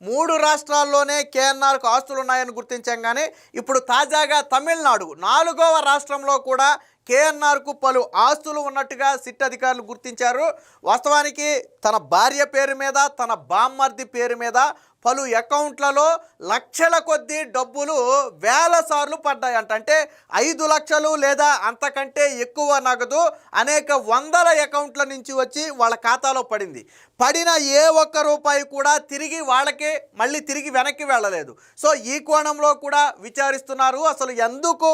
3 రాష్ట్రాల్లోనే కేఎన్ఆర్కు ఆస్తులు ఉన్నాయని గుర్తించాం. కానీ ఇప్పుడు తాజాగా తమిళనాడు 4వ రాష్ట్రంలో కూడా కేఎన్ఆర్కు పలు ఆస్తులు ఉన్నట్టుగా సిట్ అధికారులు గుర్తించారు. వాస్తవానికి తన భార్య పేరు మీద, తన బామ్మర్ది పేరు మీద పలు అకౌంట్లలో లక్షల కొద్దీ డబ్బులు వేల సార్లు పడ్డాయంట. అంటే 5 లక్షలు లేదా అంతకంటే ఎక్కువ నగదు అనేక వందల అకౌంట్ల నుంచి వచ్చి వాళ్ళ ఖాతాలో పడింది. పడిన ఏ ఒక్క రూపాయి కూడా తిరిగి వాళ్ళకి మళ్ళీ తిరిగి వెనక్కి వెళ్ళలేదు. సో ఈ కోణంలో కూడా విచారిస్తున్నారు. అసలు ఎందుకు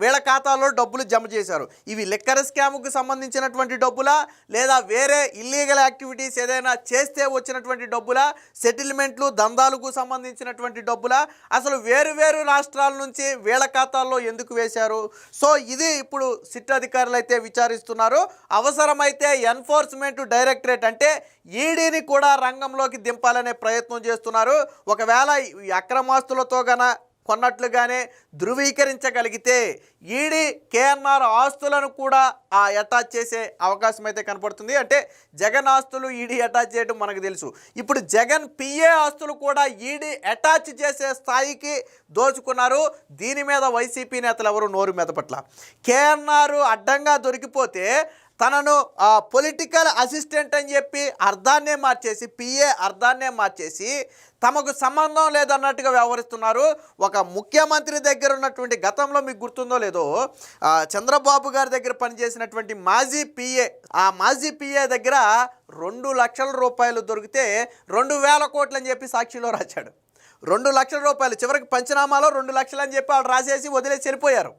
వీళ్ళ ఖాతాలో డబ్బులు జమ చేశారు? ఇవి లిక్కర్ స్కామ్కు సంబంధించినటువంటి డబ్బులా, లేదా వేరే ఇల్లీగల్ యాక్టివిటీస్ ఏదైనా చేస్తే వచ్చినటువంటి డబ్బులా, సెటిల్మెంట్లు దందాలకు సంబంధించినటువంటి డబ్బులా, అసలు వేరు రాష్ట్రాల నుంచి వీళ్ళ ఖాతాల్లో ఎందుకు వేశారు? సో ఇది ఇప్పుడు సిట్ అధికారులు అయితే విచారిస్తున్నారు. అవసరమైతే ఎన్ఫోర్స్మెంట్ డైరెక్టరేట్ అంటే ఈడీని కూడా రంగంలోకి దింపాలనే ప్రయత్నం చేస్తున్నారు. ఒకవేళ అక్రమాస్తులతో కొన్నట్లుగానే ధృవీకరించగలిగితే ఈడీ కేఎన్ఆర్ ఆస్తులను కూడా అటాచ్ చేసే అవకాశం అయితే కనపడుతుంది. అంటే జగన్ ఆస్తులు ఈడీ అటాచ్ చేయడం మనకు తెలుసు. ఇప్పుడు జగన్ పిఏ ఆస్తులు కూడా ఈడీ అటాచ్ చేసే స్థాయికి దోచుకున్నారు. దీని మీద వైసీపీ నేతలు ఎవరు నోరు మెదపట్ల. కేఎన్ఆర్ అడ్డంగా దొరికిపోతే తనను పొలిటికల్ అసిస్టెంట్ అని చెప్పి అర్థాన్నే మార్చేసి, పిఏ అర్థాన్నే మార్చేసి తమకు సంబంధం లేదన్నట్టుగా వ్యవహరిస్తున్నారు. ఒక ముఖ్యమంత్రి దగ్గర ఉన్నటువంటి, గతంలో మీకు గుర్తుందో లేదో, చంద్రబాబు గారి దగ్గర పనిచేసినటువంటి మాజీ పిఏ, ఆ మాజీ పిఏ దగ్గర 2 లక్షల రూపాయలు దొరికితే 2,000 కోట్లు అని చెప్పి సాక్షిలో రాశాడు. 2 లక్షల రూపాయలు చివరికి పంచనామాలో 2 లక్షలు అని చెప్పి వాళ్ళు రాసేసి వదిలేసి చనిపోయారు.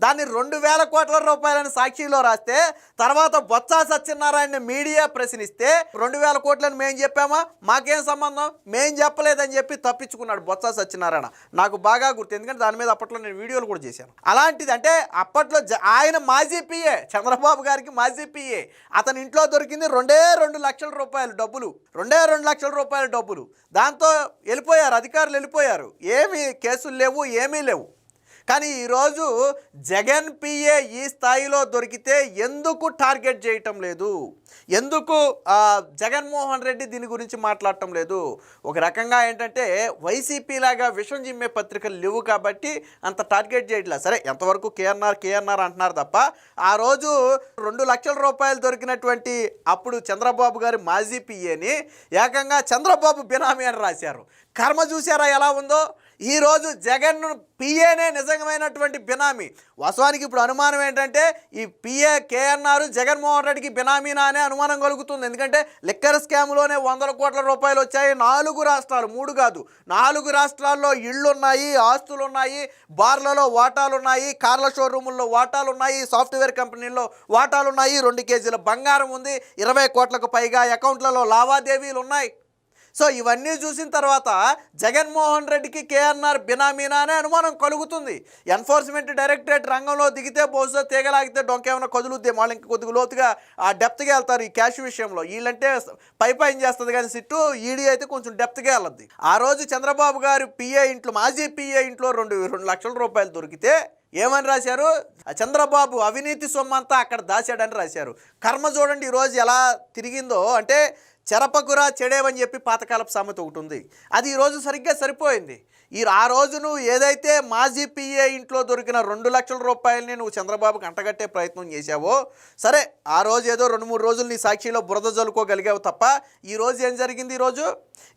దాన్ని 2,000 కోట్ల రూపాయలని సాక్షిలో రాస్తే తర్వాత బొత్స సత్యనారాయణ మీడియా ప్రశ్నిస్తే 2,000 కోట్లని మేము చెప్పామా, మాకేం సంబంధం, మేం చెప్పలేదని చెప్పి తప్పించుకున్నాడు బొత్స సత్యనారాయణ. నాకు బాగా గుర్తు, ఎందుకంటే దాని మీద అప్పట్లో నేను వీడియోలు కూడా చేశాను. అలాంటిది అంటే అప్పట్లో ఆయన మాజీ పిఏ, చంద్రబాబు గారికి మాజీ పిఏ, అతని ఇంట్లో దొరికింది 2 లక్షల రూపాయలు డబ్బులు, 2 లక్షల రూపాయల డబ్బులు. దాంతో వెళ్ళిపోయారు అధికారులు, వెళ్ళిపోయారు. ఏమీ కేసులు లేవు, ఏమీ లేవు. కానీ ఈరోజు జగన్ పిఏ ఈ స్థాయిలో దొరికితే ఎందుకు టార్గెట్ చేయటం లేదు? ఎందుకు జగన్మోహన్ రెడ్డి దీని గురించి మాట్లాడటం లేదు? ఒక రకంగా ఏంటంటే వైసీపీ లాగా విషం జిమ్మే పత్రికలు లేవు కాబట్టి అంత టార్గెట్ చేయట్లేదు. సరే, ఎంతవరకు కేఎన్ఆర్ అంటున్నారు తప్ప, ఆ రోజు 2 లక్షల రూపాయలు దొరికినటువంటి అప్పుడు చంద్రబాబు గారి మాజీ పిఏని ఏకంగా చంద్రబాబు బినామీ అని రాశారు. కర్మ చూసారా ఎలా ఉందో? ఈరోజు జగన్ పిఏనే నిజమైనటువంటి బినామీ. వాస్తవానికి ఇప్పుడు అనుమానం ఏంటంటే ఈ పిఏ కేఎన్ఆర్ జగన్మోహన్ రెడ్డికి బినామీనా అనే అనుమానం కలుగుతుంది. ఎందుకంటే లిక్కర్ స్కామ్లోనే 100 కోట్ల రూపాయలు వచ్చాయి. 4 రాష్ట్రాలు, 3 కాదు, 4 రాష్ట్రాల్లో ఇళ్లున్నాయి, ఆస్తులు ఉన్నాయి, బార్లలో వాటాలు ఉన్నాయి, కార్ల షోరూముల్లో వాటాలు ఉన్నాయి, సాఫ్ట్వేర్ కంపెనీల్లో వాటాలు ఉన్నాయి, 2 కేజీల బంగారం ఉంది, 20 కోట్లకు పైగా అకౌంట్లలో లావాదేవీలు ఉన్నాయి. సో ఇవన్నీ చూసిన తర్వాత జగన్మోహన్ రెడ్డికి కేఎన్ఆర్ బినామీనా అనే అనుమానం కలుగుతుంది. ఎన్ఫోర్స్మెంట్ డైరెక్టరేట్ రంగంలో దిగితే బహుశా తీగలాగితే డొంకేమైనా కదులుద్దే, వాళ్ళు ఇంకా కొద్దిగా లోతుగా డెప్త్గా వెళ్తారు ఈ క్యాష్ విషయంలో. వీళ్ళంటే పైన చేస్తుంది కానీ సిట్టు, ఈడీ అయితే కొంచెం డెప్త్గా వెళ్ళద్ది. ఆ రోజు చంద్రబాబు గారు పిఏ ఇంట్లో, మాజీ పిఏ ఇంట్లో 2 లక్షల రూపాయలు దొరికితే ఏమని రాశారు? చంద్రబాబు అవినీతి సొమ్మంతా అక్కడ దాచాడని రాశారు. కర్మ చూడండి ఈరోజు ఎలా తిరిగిందో. అంటే చెరపకురా చెడేవని చెప్పి పాతకాలపు సామెత ఒకటి ఉంది, అది ఈరోజు సరిగ్గా సరిపోయింది. ఆ రోజు నువ్వు ఏదైతే మాజీ పిఏ ఇంట్లో దొరికిన 2 లక్షల రూపాయలని నువ్వు చంద్రబాబుకి అంటగట్టే ప్రయత్నం చేశావో, సరే ఆ రోజు ఏదో 2-3 రోజులు నీ సాక్షిలో బురద జల్లుకోగలిగావు తప్ప ఈరోజు ఏం జరిగింది?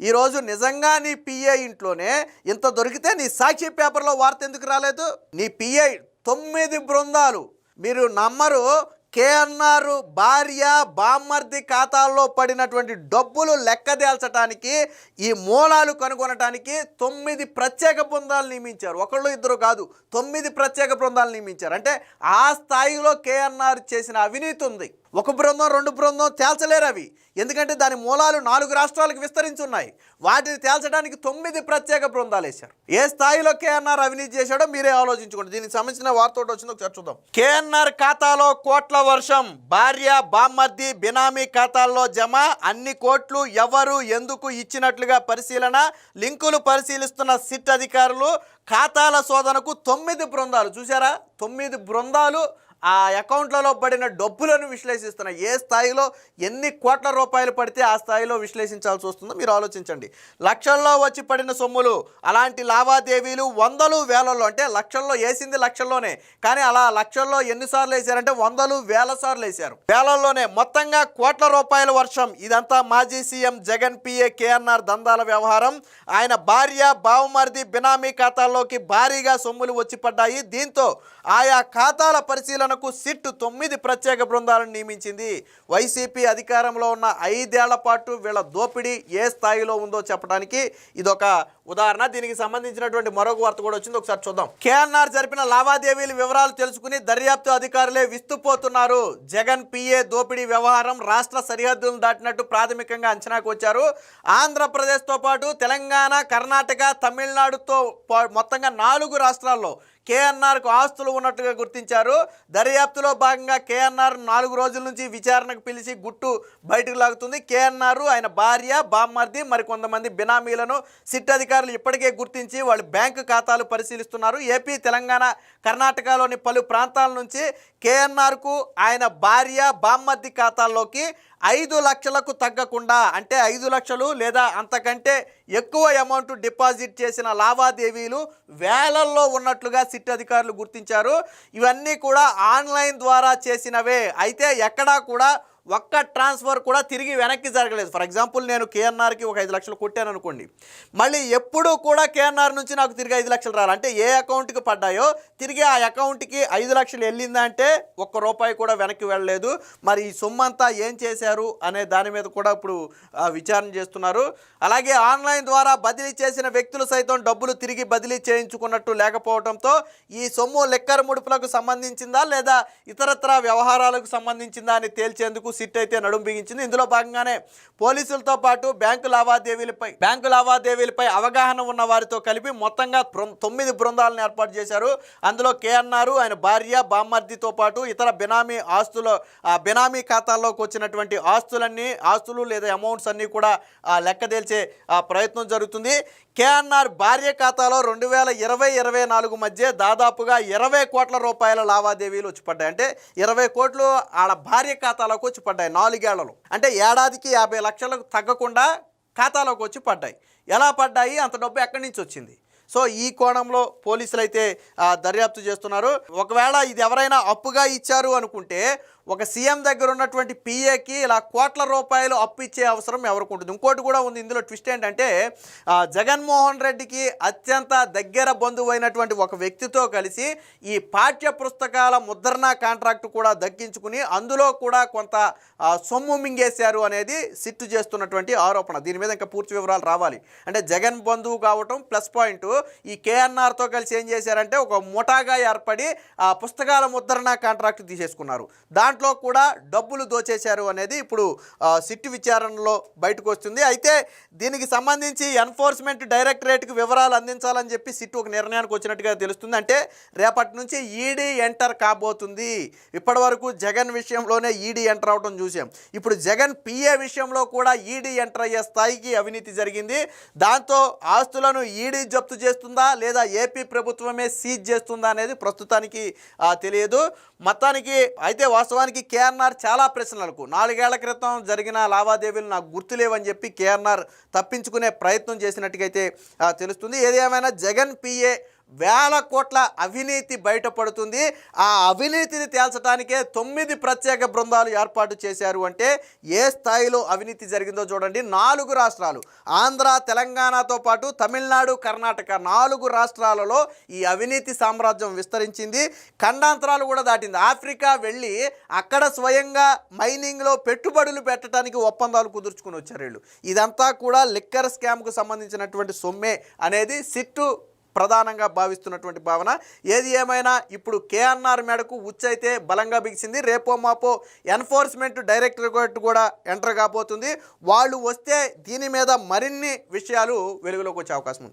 ఈరోజు నిజంగా నీ పిఏ ఇంట్లోనే ఇంత దొరికితే నీ సాక్షి పేపర్లో వార్త ఎందుకు రాలేదు? నీ పిఏ 9 బృందాలు, మీరు నమ్మరు, కేఎన్ఆర్ భార్య బామ్మర్ది ఖాతాల్లో పడినటువంటి డబ్బులు లెక్కదేల్చడానికి, ఈ మూలాలు కనుగొనడానికి 9 ప్రత్యేక బృందాలు నియమించారు. 1-2 కాదు, 9 ప్రత్యేక బృందాలు నియమించారు. అంటే ఆ స్థాయిలో కేఎన్ఆర్ చేసిన అవినీతి ఉంది. 1 బృందం 2 బృందం తేల్చలేరు అవి, ఎందుకంటే దాని మూలాలు 4 రాష్ట్రాలకు విస్తరించున్నాయి. వాటిని తేల్చడానికి 9 ప్రత్యేక బృందాలు వేశారు. ఏ స్థాయిలో కేఎన్ఆర్ అవినీతి చేశాడో మీరే ఆలోచించుకోండి. దీనికి సంబంధించిన వార్త ఒకటి వచ్చిందో ఒకసారి చూద్దాం. కేఎన్ఆర్ ఖాతాలో కోట్ల వర్షం, భార్య బామ్మర్ది బినామీ ఖాతాల్లో జమ, అన్ని కోట్లు ఎవరు ఎందుకు ఇచ్చినట్లుగా పరిశీలన, లింకులు పరిశీలిస్తున్న సిట్ అధికారులు, ఖాతాల శోధనకు 9 బృందాలు. చూసారా, 9 బృందాలు ఆ అకౌంట్లలో పడిన డబ్బులను విశ్లేషిస్తున్నాయి. ఏ స్థాయిలో ఎన్ని కోట్ల రూపాయలు పడితే ఆ స్థాయిలో విశ్లేషించాల్సి వస్తుందో మీరు ఆలోచించండి. లక్షల్లో వచ్చి పడిన సొమ్ములు, అలాంటి లావాదేవీలు వందలు వేలల్లో, అంటే లక్షల్లో వేసింది లక్షల్లోనే, కానీ అలా లక్షల్లో ఎన్నిసార్లు వేశారంటే వందలు వేల సార్లు వేశారు. వేలల్లోనే మొత్తంగా కోట్ల రూపాయల వర్షం. ఇదంతా మాజీ సీఎం జగన్ పిఏ కేఎన్ఆర్ దందాల వ్యవహారం. ఆయన భార్య, బావమరిది బినామీ ఖాతాల్లోకి భారీగా సొమ్ములు వచ్చి పడ్డాయి. దీంతో ఆయా ఖాతాల పరిశీలనకు సిట్ 9 ప్రత్యేక బృందాలను నియమించింది. వైసీపీ అధికారంలో ఉన్న 5 ఏళ్ల పాటు వీళ్ళ దోపిడీ ఏ స్థాయిలో ఉందో చెప్పడానికి ఇదొక ఉదాహరణ. దీనికి సంబంధించినటువంటి మరొక వార్త కూడా వచ్చింది, ఒకసారి చూద్దాం. కేఎన్ఆర్ జరిపిన లావాదేవీల వివరాలు తెలుసుకుని దర్యాప్తు అధికారులే విస్తుపోతున్నారు. జగన్ పిఏ దోపిడీ వ్యవహారం రాష్ట్ర సరిహద్దులను దాటినట్టు ప్రాథమికంగా అంచనాకు వచ్చారు. ఆంధ్రప్రదేశ్తో పాటు తెలంగాణ, కర్ణాటక, తమిళనాడుతో మొత్తంగా 4 రాష్ట్రాల్లో కేఎన్ఆర్కు ఆస్తులు ఉన్నట్టుగా గుర్తించారు. దర్యాప్తులో భాగంగా కేఎన్ఆర్ 4 రోజుల నుంచి విచారణకు పిలిచి గుట్టు బయటకు లాగుతుంది. కేఎన్ఆర్, ఆయన భార్య, బామ్మర్ది, మరికొంతమంది బినామీలను సిట్ అధికారులు ఇప్పటికే గుర్తించి వాళ్ళ బ్యాంకు ఖాతాలు పరిశీలిస్తున్నారు. ఏపీ, తెలంగాణ, కర్ణాటకలోని పలు ప్రాంతాల నుంచి కేఎన్ఆర్కు ఆయన భార్య, బామ్మర్ది ఖాతాల్లోకి 5 లక్షలకు తగ్గకుండా, అంటే 5 లక్షలు లేదా అంతకంటే ఎక్కువ అమౌంట్ డిపాజిట్ చేసిన లావాదేవీలు వేలల్లో ఉన్నట్లుగా సిట్ అధికారులు గుర్తించారు. ఇవన్నీ కూడా ఆన్లైన్ ద్వారా చేసినవే. అయితే ఎక్కడా కూడా ఒక్క ట్రాన్స్ఫర్ కూడా తిరిగి వెనక్కి జరగలేదు. ఫర్ ఎగ్జాంపుల్, నేను కేఎన్ఆర్కి ఒక 5 లక్షలు కొట్టాను అనుకోండి, మళ్ళీ ఎప్పుడూ కూడా కేఎన్ఆర్ నుంచి నాకు తిరిగి 5 లక్షలు రాలి. అంటే ఏ అకౌంట్కి పడ్డాయో తిరిగి ఆ అకౌంట్కి 5 లక్షలు వెళ్ళిందంటే ఒక్క రూపాయి కూడా వెనక్కి వెళ్ళలేదు. మరి ఈ సొమ్మంతా ఏం చేశారు అనే దాని మీద కూడా ఇప్పుడు విచారణ చేస్తున్నారు. అలాగే ఆన్లైన్ ద్వారా బదిలీ చేసిన వ్యక్తులు సైతం డబ్బులు తిరిగి బదిలీ చేయించుకున్నట్టు లేకపోవడంతో ఈ సొమ్ము లిక్కర్ ముడుపులకు సంబంధించిందా లేదా ఇతరత్ర వ్యవహారాలకు సంబంధించిందా అని తేల్చేందుకు సిట్ అయితే నడుం బిగించింది. ఇందులో భాగంగానే పోలీసులతో పాటు బ్యాంకు లావాదేవీలపై అవగాహన ఉన్న వారితో కలిపి మొత్తంగా 9 బృందాలను ఏర్పాటు చేశారు. అందులో కేఎన్ఆర్, ఆయన భార్య, బామ్మర్దితో పాటు ఇతర బినామీ ఖాతాల్లోకి వచ్చినటువంటి ఆస్తులు లేదా అమౌంట్స్ అన్నీ కూడా లెక్క తేల్చే ప్రయత్నం జరుగుతుంది. కేఎన్ఆర్ భార్య ఖాతాలో 2020-24 మధ్య దాదాపుగా 20 కోట్ల రూపాయల లావాదేవీలు వచ్చి పడ్డాయి. అంటే 20 కోట్లు వాళ్ళ భార్య ఖాతాలోకి వచ్చి పడ్డాయి 4 ఏళ్లలో. అంటే ఏడాదికి 50 లక్షలకు తగ్గకుండా ఖాతాలోకి వచ్చి పడ్డాయి. ఎలా పడ్డాయి, అంత డబ్బు ఎక్కడి నుంచి వచ్చింది? సో ఈ కోణంలో పోలీసులు అయితే దర్యాప్తు చేస్తున్నారు. ఒకవేళ ఇది ఎవరైనా అప్పుగా ఇచ్చారు అనుకుంటే ఒక సీఎం దగ్గర ఉన్నటువంటి పిఏకి ఇలా కోట్ల రూపాయలు అప్పు ఇచ్చే అవసరం ఎవరికి ఉంటుంది? ఇంకోటి కూడా ఉంది ఇందులో. ట్విస్ట్ ఏంటంటే జగన్మోహన్ రెడ్డికి అత్యంత దగ్గర బంధువు అయినటువంటి ఒక వ్యక్తితో కలిసి ఈ పాఠ్య పుస్తకాల ముద్రణ కాంట్రాక్ట్ కూడా దక్కించుకుని అందులో కూడా కొంత సొమ్ము మింగేశారు అనేది సిట్టు చేస్తున్నటువంటి ఆరోపణ. దీని మీద ఇంకా పూర్తి వివరాలు రావాలి. అంటే జగన్ బంధువు కావటం ప్లస్ పాయింట్. ఈ కేఎన్ఆర్తో కలిసి ఏం చేశారంటే ఒక ముఠాగా ఏర్పడి ఆ పుస్తకాల ముద్రణ కాంట్రాక్ట్ తీసేసుకున్నారు. దాంట్లో కూడా డబ్బులు దోచేశారు అనేది ఇప్పుడు సిట్ విచారణలో బయటకు వస్తుంది. అయితే దీనికి సంబంధించి ఎన్ఫోర్స్మెంట్ డైరెక్టరేట్కి వివరాలు అందించాలని చెప్పి సిట్ ఒక నిర్ణయానికి వచ్చినట్టుగా తెలుస్తుంది. అంటే రేపటి నుంచి ఈడీ ఎంటర్ కాబోతుంది. ఇప్పటి వరకు జగన్ విషయంలోనే ఈడీ ఎంటర్ అవడం చూసాం. ఇప్పుడు జగన్ పిఏ విషయంలో కూడా ఈడీ ఎంటర్ అయ్యే స్థాయికి అవినీతి జరిగింది. దాంతో ఆస్తులను ఈడీ జప్తు చేస్తుందా లేదా ఏపీ ప్రభుత్వమే సీజ్ చేస్తుందా అనేది ప్రస్తుతానికి తెలియదు. మొత్తానికి అయితే వాస్తవానికి కేఎన్ఆర్ చాలా ప్రశ్నలకు 4 ఏళ్ల క్రితం జరిగిన లావాదేవీలు నాకు గుర్తులేవని చెప్పి కేఎన్ఆర్ తప్పించుకునే ప్రయత్నం చేసినట్టుగైతే తెలుస్తుంది. ఏది ఏమైనా జగన్ పిఏ వేల కోట్ల అవినీతి బయటపడుతుంది. ఆ అవినీతిని తేల్చడానికే 9 ప్రత్యేక బృందాలు ఏర్పాటు చేశారు. అంటే ఏ స్థాయిలో అవినీతి జరిగిందో చూడండి. 4 రాష్ట్రాలు, ఆంధ్ర, తెలంగాణతో పాటు తమిళనాడు, కర్ణాటక 4 రాష్ట్రాలలో ఈ అవినీతి సామ్రాజ్యం విస్తరించింది. ఖండాంతరాలు కూడా దాటింది. ఆఫ్రికా వెళ్ళి అక్కడ స్వయంగా మైనింగ్లో పెట్టుబడులు పెట్టడానికి ఒప్పందాలు కుదుర్చుకుని వచ్చారు వీళ్ళు. ఇదంతా కూడా లిక్కర్ స్కామ్కు సంబంధించినటువంటి సొమ్మే అనేది సిట్టు ప్రధానంగా భావిస్తున్నటువంటి భావన. ఏది ఏమైనా ఇప్పుడు కేఎన్ఆర్ మేడకు ఉచ్చైతే బలంగా బిగిసింది. రేపో మాపో ఎన్ఫోర్స్మెంట్ డైరెక్టరేట్ కూడా ఎంటర్ కాబోతుంది. వాళ్ళు వస్తే దీని మీద మరిన్ని విషయాలు వెలుగులోకి వచ్చే అవకాశం ఉంది.